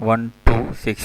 1 2 6۔